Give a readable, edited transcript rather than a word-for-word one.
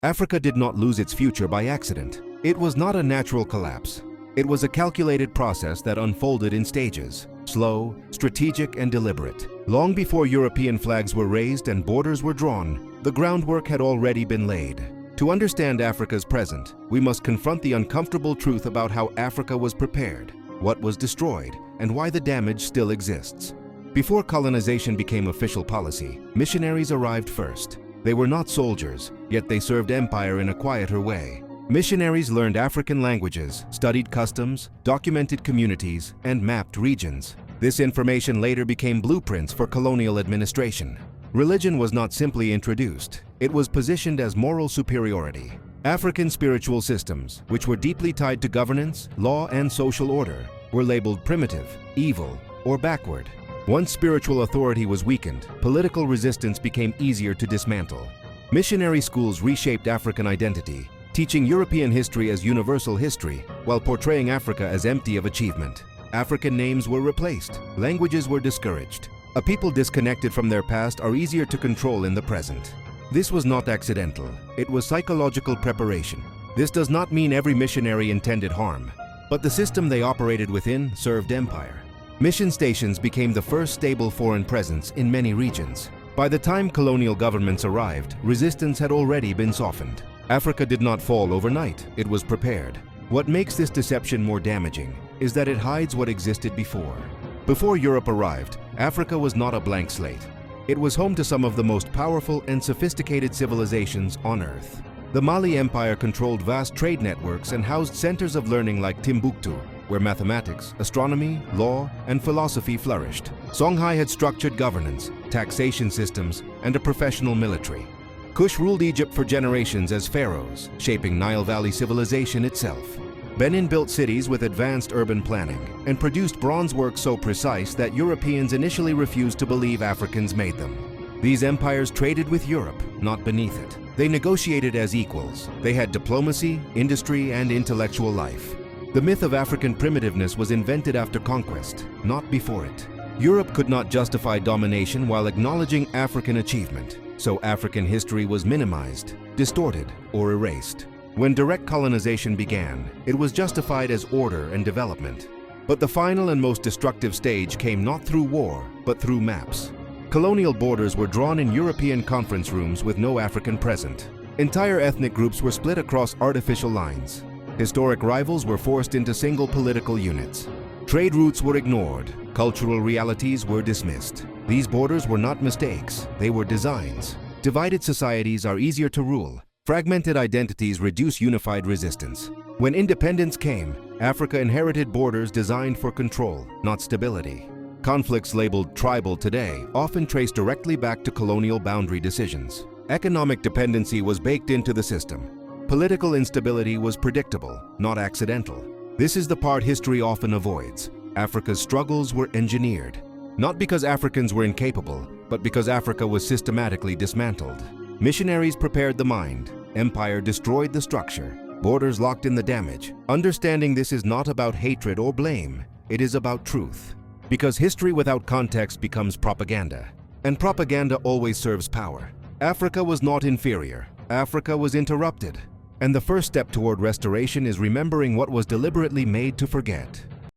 Africa did not lose its future by accident. It was not a natural collapse. It was a calculated process that unfolded in stages, slow, strategic, and deliberate. Long before European flags were raised and borders were drawn, the groundwork had already been laid. To understand Africa's present, we must confront the uncomfortable truth about how Africa was prepared, what was destroyed, and why the damage still exists. Before colonization became official policy, missionaries arrived first. They were not soldiers, yet they served empire in a quieter way. Missionaries learned African languages, studied customs, documented communities, and mapped regions. This information later became blueprints for colonial administration. Religion was not simply introduced, it was positioned as moral superiority. African spiritual systems, which were deeply tied to governance, law, and social order, were labeled primitive, evil, or backward. Once spiritual authority was weakened, political resistance became easier to dismantle. Missionary schools reshaped African identity, teaching European history as universal history while portraying Africa as empty of achievement. African names were replaced, languages were discouraged. A people disconnected from their past are easier to control in the present. This was not accidental, it was psychological preparation. This does not mean every missionary intended harm, but the system they operated within served empire. Mission stations became the first stable foreign presence in many regions. By the time colonial governments arrived, resistance had already been softened. Africa did not fall overnight, it was prepared. What makes this deception more damaging is that it hides what existed before. Before Europe arrived, Africa was not a blank slate. It was home to some of the most powerful and sophisticated civilizations on Earth. The Mali Empire controlled vast trade networks and housed centers of learning like Timbuktu, where mathematics, astronomy, law, and philosophy flourished. Songhai had structured governance, taxation systems, and a professional military. Kush ruled Egypt for generations as pharaohs, shaping Nile Valley civilization itself. Benin built cities with advanced urban planning and produced bronze work so precise that Europeans initially refused to believe Africans made them. These empires traded with Europe, not beneath it. They negotiated as equals. They had diplomacy, industry, and intellectual life. The myth of African primitiveness was invented after conquest, not before it. Europe could not justify domination while acknowledging African achievement, so African history was minimized, distorted, or erased. When direct colonization began, it was justified as order and development. But the final and most destructive stage came not through war, but through maps. Colonial borders were drawn in European conference rooms with no African present. Entire ethnic groups were split across artificial lines. Historic rivals were forced into single political units. Trade routes were ignored. Cultural realities were dismissed. These borders were not mistakes, they were designs. Divided societies are easier to rule. Fragmented identities reduce unified resistance. When independence came, Africa inherited borders designed for control, not stability. Conflicts labeled tribal today often trace directly back to colonial boundary decisions. Economic dependency was baked into the system. Political instability was predictable, not accidental. This is the part history often avoids. Africa's struggles were engineered. Not because Africans were incapable, but because Africa was systematically dismantled. Missionaries prepared the mind. Empire destroyed the structure. Borders locked in the damage. Understanding this is not about hatred or blame. It is about truth. Because history without context becomes propaganda. And propaganda always serves power. Africa was not inferior. Africa was interrupted. And the first step toward restoration is remembering what was deliberately made to forget.